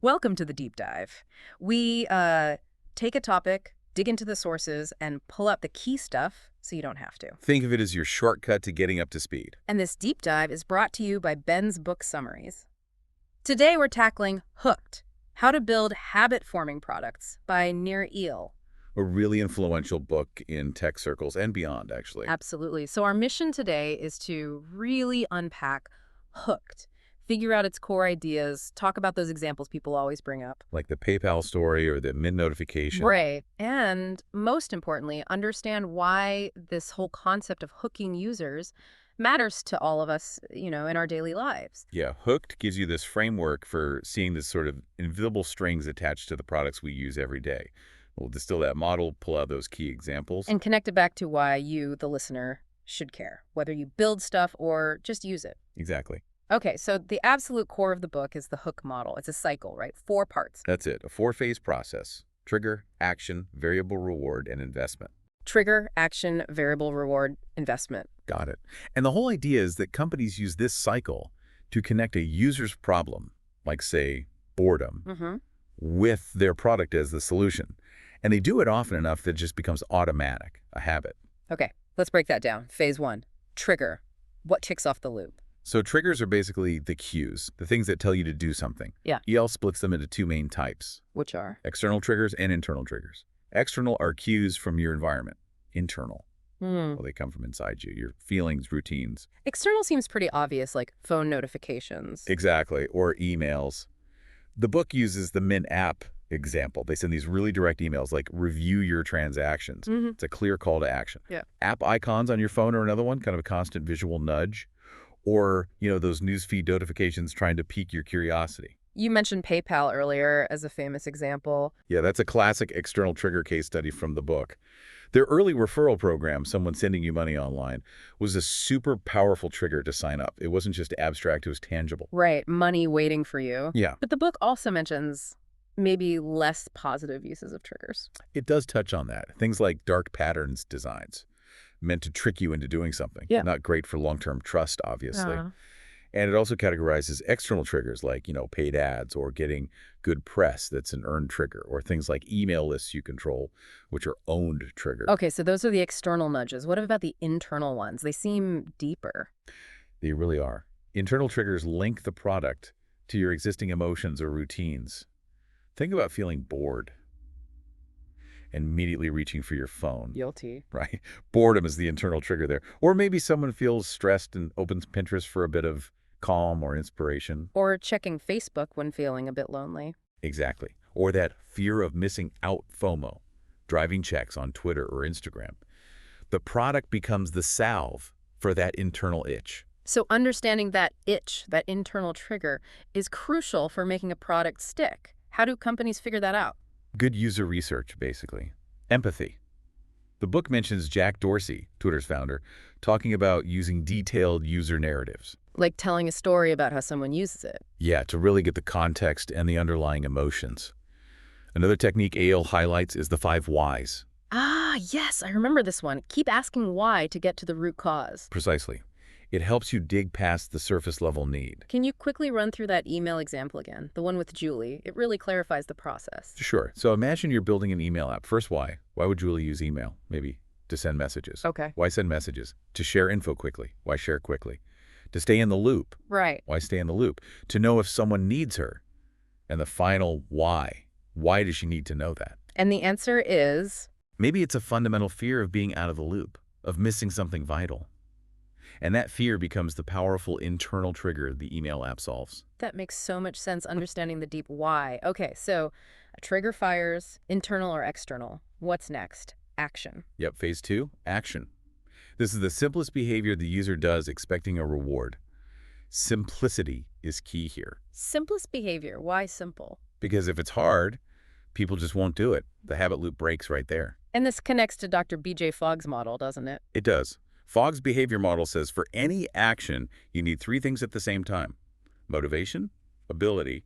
Welcome to the deep dive. We take a topic, dig into the sources, and pull out the key stuff so you don't have to. Think of it as your shortcut to getting up to speed. And this deep dive is brought to you by Ben's Book Summaries. Today we're tackling Hooked, How to Build Habit-Forming Products by Nir Eyal. A really influential book in tech circles and beyond, actually. Absolutely. So our mission today is to really unpack Hooked, figure out its core ideas, talk about those examples people always bring up. Like the PayPal story or the Mint notification. Right. And most importantly, understand why this whole concept of hooking users matters to all of us, in our daily lives. Yeah, Hooked gives you this framework for seeing this sort of invisible strings attached to the products we use every day. We'll distill that model, pull out those key examples. And connect it back to why you, the listener, should care, whether you build stuff or just use it. Exactly. Okay, so the absolute core of the book is the hook model. It's a cycle, right? 4 parts. That's it, a 4-phase process. Trigger, action, variable reward, and investment. Trigger, action, variable reward, investment. Got it. And the whole idea is that companies use this cycle to connect a user's problem, like, say, boredom, with their product as the solution. And they do it often enough that it just becomes automatic, a habit. Okay, let's break that down. Phase 1, trigger. What kicks off the loop? So triggers are basically the cues, the things that tell you to do something. Yeah. EL splits them into 2 main types, Which are? external triggers and internal triggers. External are cues from your environment. Internal, well, they come from inside you, your feelings, routines. External seems pretty obvious, like phone notifications. Exactly, or emails. The book uses the Mint app example. They send these really direct emails like review your transactions. It's a clear call to action. Yeah. App icons on your phone are another one, kind of a constant visual nudge. Or, those newsfeed notifications trying to pique your curiosity. You mentioned PayPal earlier as a famous example. Yeah, that's a classic external trigger case study from the book. Their early referral program, someone sending you money online, was a super powerful trigger to sign up. It wasn't just abstract, it was tangible. Right, money waiting for you. Yeah, But the book also mentions maybe less positive uses of triggers. it does touch on that. Things like dark patterns designs, meant to trick you into doing something. Yeah. Not great for long-term trust, obviously. Uh, And it also categorizes external triggers like, paid ads or getting good press. That's an earned trigger. Or things like email lists you control, which are owned triggers. okay, so those are the external nudges. What about the internal ones? They seem deeper. They really are. Internal triggers link the product to your existing emotions or routines. Think about feeling bored and immediately reaching for your phone. Guilty. Right? Boredom is the internal trigger there. Or maybe someone feels stressed and opens Pinterest for a bit of calm or inspiration. Or checking Facebook when feeling a bit lonely. Exactly. Or that fear of missing out FOMO, driving checks on Twitter or Instagram. The product becomes the salve for that internal itch. So understanding that itch, that internal trigger, is crucial for making a product stick. How do companies figure that out? Good user research, basically. Empathy. The book mentions Jack Dorsey, Twitter's founder, talking about using detailed user narratives. Like telling a story about how someone uses it. Yeah, to really get the context and the underlying emotions. Another technique Eyal highlights is the 5 whys. Ah, yes, I remember this one. Keep asking why to get to the root cause. Precisely. It helps you dig past the surface level need. Can you quickly run through that email example again? The one with Julie. It really clarifies the process. Sure. So imagine you're building an email app. First, why? Why would Julie use email? Maybe to send messages. Okay. Why send messages? To share info quickly. Why share quickly? To stay in the loop. Right. Why stay in the loop? To know if someone needs her. And the final why. Why does she need to know that? And the answer is? Maybe it's a fundamental fear of being out of the loop, of missing something vital. And that fear becomes the powerful internal trigger the email app solves. That makes so much sense, understanding the deep why. Okay, so a trigger fires, internal or external. What's next? Action. Yep, phase 2, action. This is the simplest behavior the user does expecting a reward. Simplicity is key here. Simplest behavior. Why simple? Because if it's hard, people just won't do it. The habit loop breaks right there. And this connects to Dr. B.J. Fogg's model, doesn't it? It does. Fogg's behavior model says for any action, you need 3 things at the same time. Motivation, ability,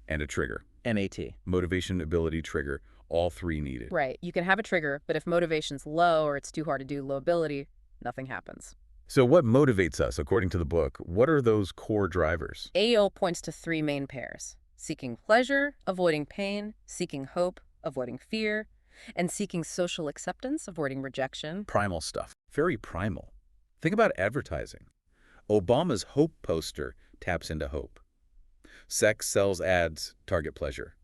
and a trigger. MAT. Motivation, ability, trigger, all 3 needed. Right. You can have a trigger, but if motivation's low or it's too hard to do, low ability, nothing happens. So what motivates us, according to the book? What are those core drivers? Eyal points to 3 main pairs: Seeking pleasure, avoiding pain, seeking hope, avoiding fear, and seeking social acceptance, avoiding rejection. Primal stuff. Very primal. Think about advertising. Obama's hope poster taps into hope. Sex sells ads target pleasure.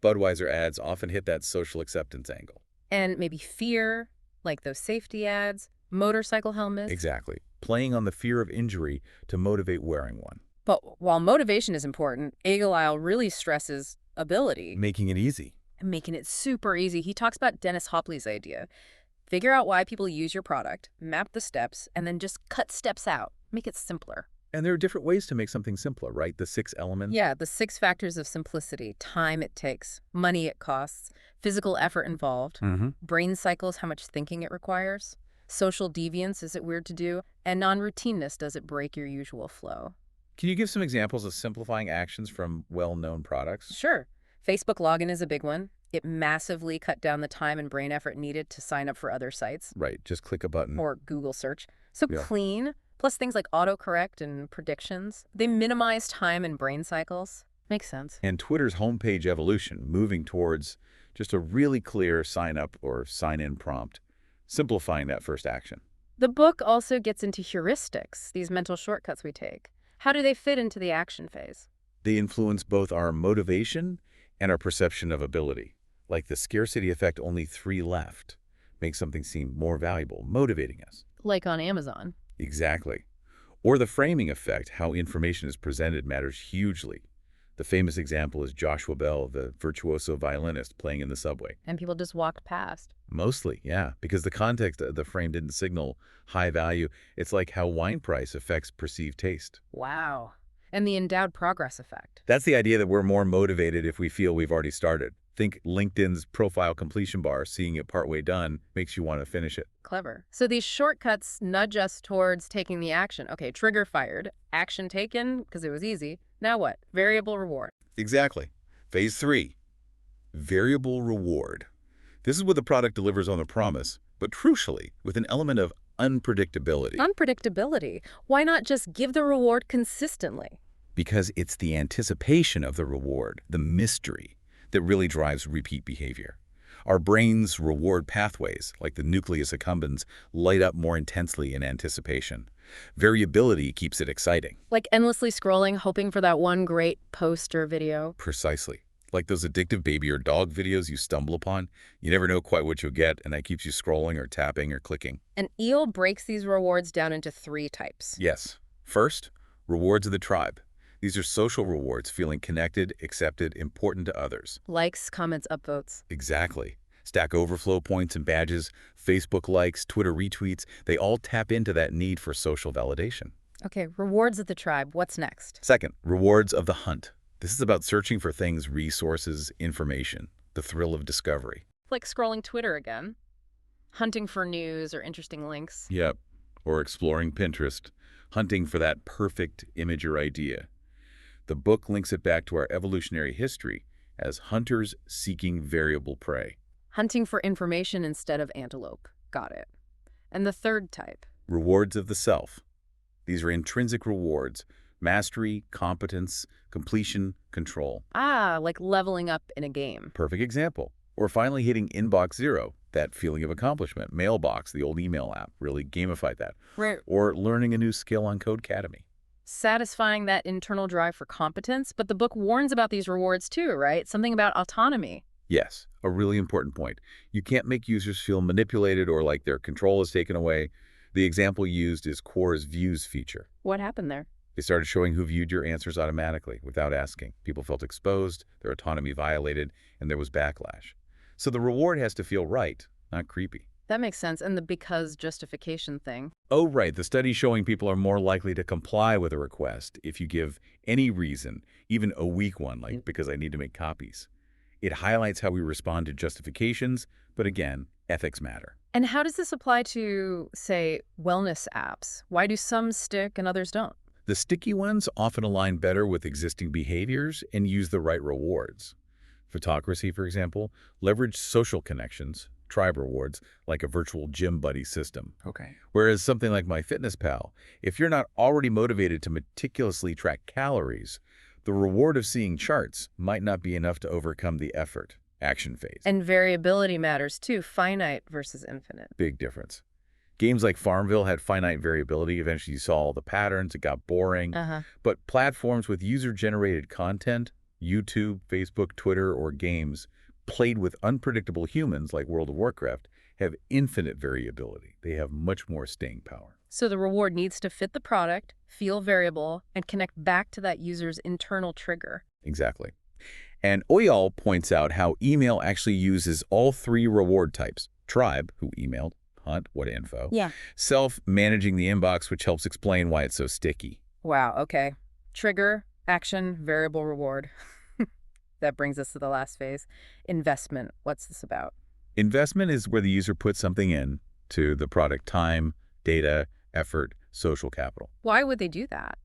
Budweiser ads often hit that social acceptance angle. And maybe fear, like those safety ads, motorcycle helmets. Exactly. Playing on the fear of injury to motivate wearing one. But while motivation is important, Eyal really stresses ability. Making it easy. And making it super easy. He talks about Dennis Hopley's idea. Figure out why people use your product, map the steps, and then just cut steps out. Make it simpler. And there are different ways to make something simpler, right? The 6 elements. Yeah, the 6 factors of simplicity: time it takes, money it costs, physical effort involved, brain cycles, how much thinking it requires, social deviance, is it weird to do, and non-routineness, does it break your usual flow? Can you give some examples of simplifying actions from well-known products? Sure. Facebook login is a big one. It massively cut down the time and brain effort needed to sign up for other sites. Right, just click a button. Or Google search. So Yeah. clean, plus things like autocorrect and predictions. They minimize time and brain cycles. Makes sense. And Twitter's homepage evolution, moving towards just a really clear sign-up or sign-in prompt, simplifying that first action. The book also gets into heuristics, these mental shortcuts we take. How do they fit into the action phase? They influence both our motivation and our perception of ability. Like the scarcity effect, only 3 left, makes something seem more valuable, motivating us. Like on Amazon. Exactly. Or the framing effect, how information is presented matters hugely. The famous example is Joshua Bell, the virtuoso violinist playing in the subway. And people just walked past. Mostly, yeah, because the context of the frame didn't signal high value. It's like how wine price affects perceived taste. Wow. And the endowed progress effect. That's the idea that we're more motivated if we feel we've already started. Think LinkedIn's profile completion bar, seeing it partway done makes you want to finish it. Clever. So these shortcuts nudge us towards taking the action. Okay, trigger fired, action taken because it was easy. Now what? Variable reward. Exactly. Phase 3, variable reward. This is what the product delivers on the promise, but crucially, with an element of unpredictability. Unpredictability. Why not just give the reward consistently? Because it's the anticipation of the reward, the mystery, that really drives repeat behavior. Our brain's reward pathways, like the nucleus accumbens, light up more intensely in anticipation. Variability keeps it exciting. Like endlessly scrolling, hoping for that one great post or video. Precisely. Like those addictive baby or dog videos you stumble upon. You never know quite what you'll get, and that keeps you scrolling or tapping or clicking. And Eyal breaks these rewards down into 3 types. Yes. First, rewards of the tribe. These are social rewards, feeling connected, accepted, important to others. Likes, comments, upvotes. Exactly. Stack Overflow points and badges, Facebook likes, Twitter retweets, they all tap into that need for social validation. Okay, rewards of the tribe. What's next? Second, rewards of the hunt. This is about searching for things, resources, information, the thrill of discovery. Like scrolling Twitter again. Hunting for news or interesting links. Yep. Or exploring Pinterest, hunting for that perfect image or idea. The book links it back to our evolutionary history as hunters seeking variable prey. Hunting for information instead of antelope. Got it. And the third type? Rewards of the self. These are intrinsic rewards: mastery, competence, completion, control. Ah, like leveling up in a game. Perfect example. Or finally hitting inbox 0, that feeling of accomplishment. Mailbox, the old email app, really gamified that. Right. Or learning a new skill on Codecademy. Satisfying that internal drive for competence, but the book warns about these rewards too, right? Something about autonomy. Yes, a really important point. You can't make users feel manipulated or like their control is taken away. The example used is Quora's Views feature. What happened there? They started showing who viewed your answers automatically, without asking. People felt exposed, their autonomy violated, and there was backlash. So the reward has to feel right, not creepy. That makes sense. And the because justification thing. Oh, right. The study showing people are more likely to comply with a request if you give any reason, even a weak one, like because I need to make copies. It highlights how we respond to justifications, but again, ethics matter. And how does this apply to, say, wellness apps? Why do some stick and others don't? The sticky ones often align better with existing behaviors and use the right rewards. Photocracy, for example, leverage social connections, tribe rewards, like a virtual gym buddy system. Okay. Whereas something like MyFitnessPal, if you're not already motivated to meticulously track calories, The reward of seeing charts might not be enough to overcome the effort, action phase. And variability matters too, finite versus infinite. Big difference. Games like Farmville had finite variability. Eventually you saw all the patterns. It got boring. But platforms with user-generated content, YouTube, Facebook, Twitter, or games played with unpredictable humans like World of Warcraft have infinite variability. They have much more staying power. So the reward needs to fit the product, feel variable, and connect back to that user's internal trigger. Exactly. And Eyal points out how email actually uses all three reward types. Tribe, who emailed, Hunt, what info. Self, managing the inbox, which helps explain why it's so sticky. Wow, okay. Trigger, action, variable reward. That brings us to the last phase. Investment. What's this about? Investment is where the user puts something in to the product: time, data, effort, social capital. Why would they do that?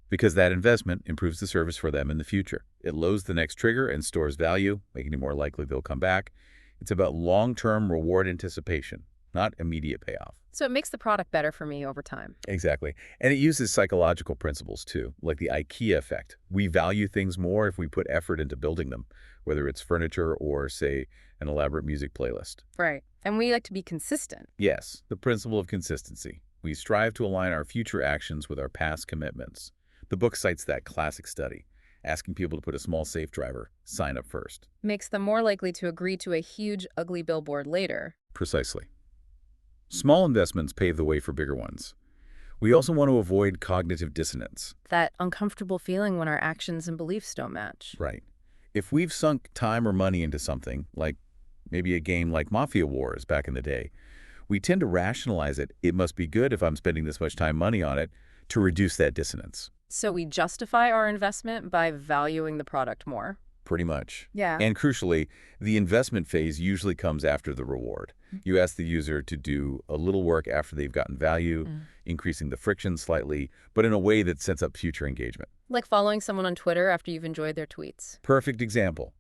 Because that investment improves the service for them in the future. It loads the next trigger and stores value, making it more likely they'll come back. It's about long-term reward anticipation, not immediate payoff. So it makes the product better for me over time. Exactly. And it uses psychological principles too, like the IKEA effect. We value things more if we put effort into building them, whether it's furniture or, say, an elaborate music playlist. Right. And we like to be consistent. Yes, the principle of consistency. We strive to align our future actions with our past commitments. The book cites that classic study, asking people to put a small safe driver, sign up first. Makes them more likely to agree to a huge, ugly billboard later. Precisely. Small investments pave the way for bigger ones. We also want to avoid cognitive dissonance. That uncomfortable feeling when our actions and beliefs don't match. Right. If we've sunk time or money into something, like maybe a game like Mafia Wars back in the day, we tend to rationalize it. It must be good if I'm spending this much time, money on it, to reduce that dissonance. So we justify our investment by valuing the product more. Pretty much. Yeah. And crucially, the investment phase usually comes after the reward. You ask the user to do a little work after they've gotten value, increasing the friction slightly, but in a way that sets up future engagement. Like following someone on Twitter after you've enjoyed their tweets. Perfect example.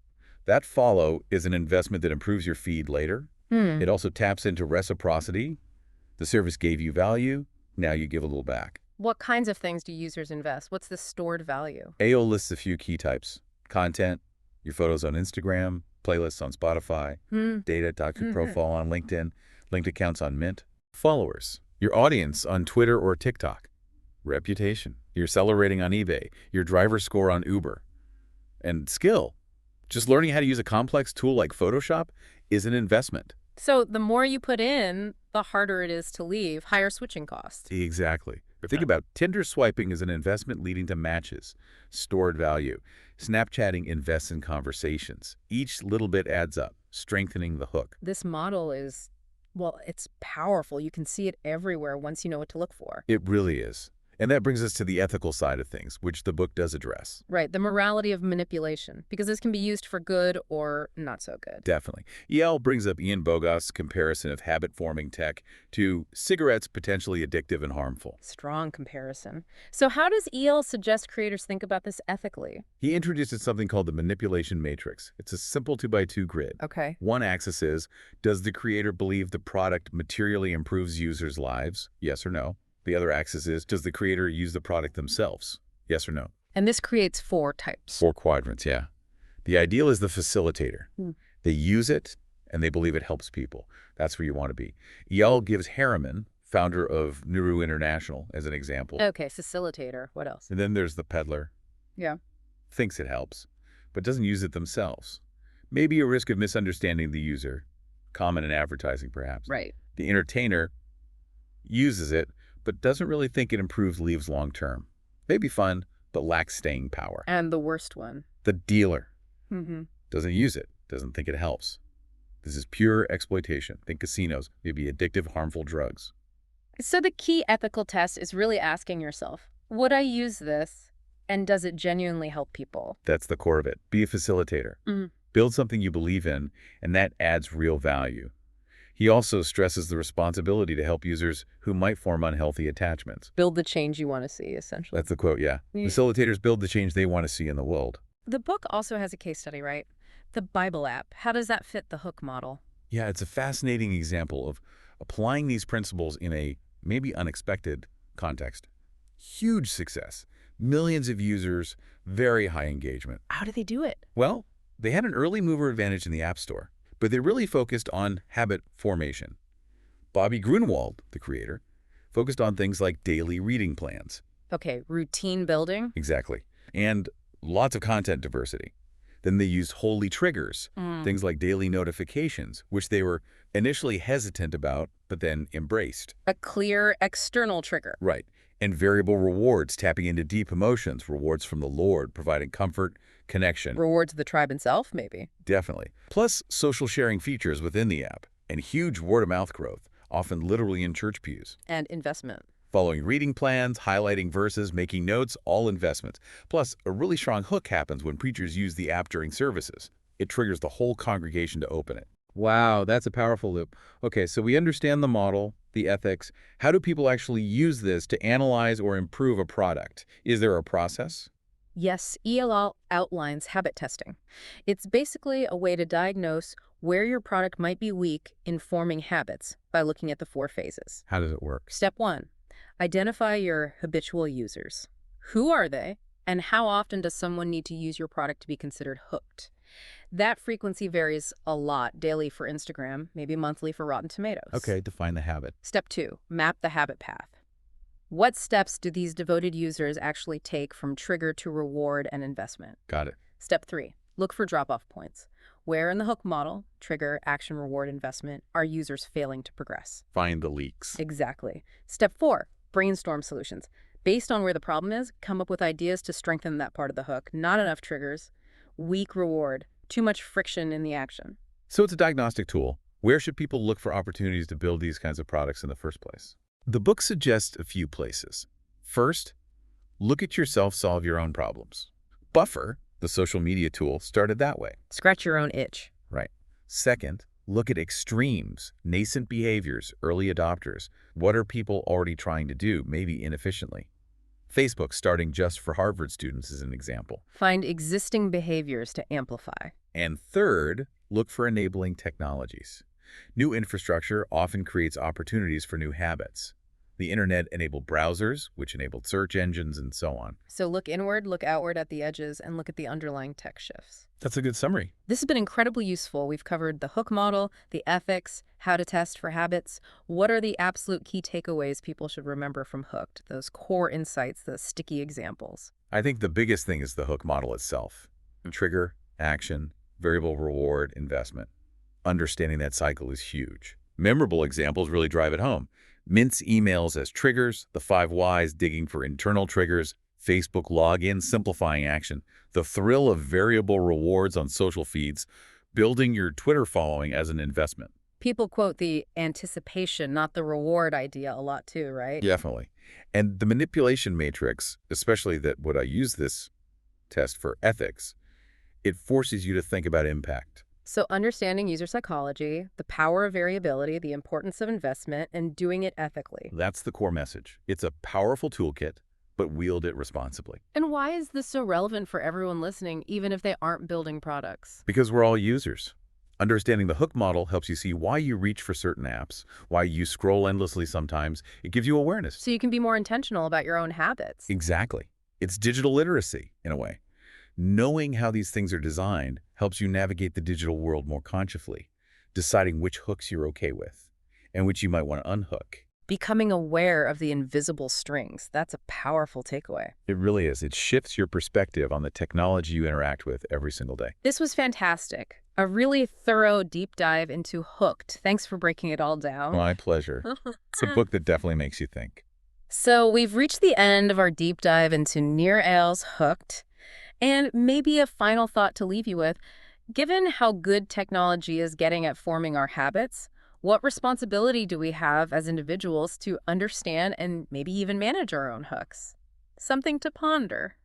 That follow is an investment that improves your feed later. It also taps into reciprocity. The service gave you value, now you give a little back. What kinds of things do users invest? What's the stored value? Eyal lists a few key types: content, your photos on Instagram, playlists on Spotify, data, document profile on LinkedIn, linked accounts on Mint, followers, your audience on Twitter or TikTok, reputation, your seller rating on eBay, your driver score on Uber, and skill. Just learning how to use a complex tool like Photoshop is an investment. So the more you put in, the harder it is to leave, higher switching costs. Exactly. Think about Tinder swiping as an investment leading to matches, stored value. Snapchatting invests in conversations. Each little bit adds up, strengthening the hook. This model is, well, it's powerful. You can see it everywhere once you know what to look for. It really is. And that brings us to the ethical side of things, which the book does address. Right, the morality of manipulation, because this can be used for good or not so good. Definitely. Eyal brings up Ian Bogost's comparison of habit-forming tech to cigarettes potentially addictive and harmful. Strong comparison. So how does Eyal suggest creators think about this ethically? He introduces something called the manipulation matrix. It's a simple 2x2 grid. Okay. One axis is, does the creator believe the product materially improves users' lives? Yes or no? The other axis is, does the creator use the product themselves? Yes or no? And this creates 4 types. 4 quadrants, yeah. The ideal is the facilitator. They use it, and they believe it helps people. That's where you want to be. Eyal gives Harriman, founder of Nuru International, as an example. Okay, facilitator. What else? And then there's the peddler. Yeah. Thinks it helps, but doesn't use it themselves. Maybe a risk of misunderstanding the user. Common in advertising, perhaps. Right. The entertainer uses it, but doesn't really think it improves lives long-term. Maybe fun, but lacks staying power. And the worst one. The dealer doesn't use it, doesn't think it helps. This is pure exploitation. Think casinos, maybe addictive, harmful drugs. So the key ethical test is really asking yourself, would I use this, and does it genuinely help people? That's the core of it. Be a facilitator. Build something you believe in, and that adds real value. He also stresses the responsibility to help users who might form unhealthy attachments. Build the change you want to see, essentially. That's the quote, yeah. Facilitators build the change they want to see in the world. The book also has a case study, right? The Bible app. How does that fit the hook model? Yeah, it's a fascinating example of applying these principles in a maybe unexpected context. Huge success. Millions of users, very high engagement. How do they do it? Well, they had an early mover advantage in the App Store, but they really focused on habit formation. Bobby Grunewald, the creator, focused on things like daily reading plans. Okay, routine building? Exactly. And lots of content diversity. Then they used holy triggers, things like daily notifications, which they were initially hesitant about, but then embraced. A clear external trigger. Right. And variable rewards, tapping into deep emotions, rewards from the Lord, providing comfort, connection. Rewards of the tribe itself, maybe. Definitely. Plus social sharing features within the app, and huge word-of-mouth growth, often literally in church pews. And investment. Following reading plans, highlighting verses, making notes, all investments. Plus, a really strong hook happens when preachers use the app during services. It triggers the whole congregation to open it. Wow, that's a powerful loop. Okay, so we understand the model, the ethics. How do people actually use this to analyze or improve a product? Is there a process? Yes, ELL outlines habit testing. It's basically a way to diagnose where your product might be weak in forming habits by looking at the 4 phases. How does it work? Step 1, identify your habitual users. Who are they, and how often does someone need to use your product to be considered hooked? That frequency varies a lot, daily for Instagram, maybe monthly for Rotten Tomatoes. Okay, define the habit. Step 2, map the habit path. What steps do these devoted users actually take from trigger to reward and investment? Got it. Step 3, look for drop-off points. Where in the hook model, trigger, action, reward, investment, are users failing to progress? Find the leaks. Exactly. Step 4, brainstorm solutions. Based on where the problem is, come up with ideas to strengthen that part of the hook. Not enough triggers, weak reward, too much friction in the action. So it's a diagnostic tool. Where should people look for opportunities to build these kinds of products in the first place? The book suggests a few places. First, look at yourself solve your own problems. Buffer, the social media tool, started that way. Scratch your own itch. Right. Second, look at extremes, nascent behaviors, early adopters. What are people already trying to do, maybe inefficiently? Facebook starting just for Harvard students is an example. Find existing behaviors to amplify. And third, look for enabling technologies. New infrastructure often creates opportunities for new habits. The internet enabled browsers, which enabled search engines, and so on. So look inward, look outward at the edges, and look at the underlying tech shifts. That's a good summary. This has been incredibly useful. We've covered the hook model, the ethics, how to test for habits. What are the absolute key takeaways people should remember from Hooked? Those core insights, the sticky examples. I think the biggest thing is the hook model itself. Trigger, action, variable reward, investment. Understanding that cycle is huge. Memorable examples really drive it home. Mint's emails as triggers, the 5 whys digging for internal triggers, Facebook login simplifying action, the thrill of variable rewards on social feeds, building your Twitter following as an investment. People quote the anticipation, not the reward idea a lot too, right? Definitely. And the manipulation matrix, especially that what I use this test for ethics, it forces you to think about impact. So understanding user psychology, the power of variability, the importance of investment, and doing it ethically. That's the core message. It's a powerful toolkit, but wield it responsibly. And why is this so relevant for everyone listening, even if they aren't building products? Because we're all users. Understanding the hook model helps you see why you reach for certain apps, why you scroll endlessly sometimes. It gives you awareness. So you can be more intentional about your own habits. Exactly. It's digital literacy, in a way. Knowing how these things are designed helps you navigate the digital world more consciously, deciding which hooks you're okay with and which you might want to unhook. Becoming aware of the invisible strings. That's a powerful takeaway. It really is. It shifts your perspective on the technology you interact with every single day. This was fantastic. A really thorough deep dive into Hooked. Thanks for breaking it all down. My pleasure. It's a book that definitely makes you think. So we've reached the end of our deep dive into Nir Eyal's Hooked. And maybe a final thought to leave you with. Given how good technology is getting at forming our habits, what responsibility do we have as individuals to understand and maybe even manage our own hooks? Something to ponder.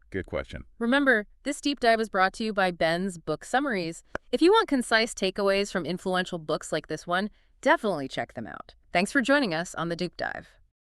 Good question. Remember, this deep dive was brought to you by Ben's Book Summaries. If you want concise takeaways from influential books like this one, definitely check them out. Thanks for joining us on the Deep Dive.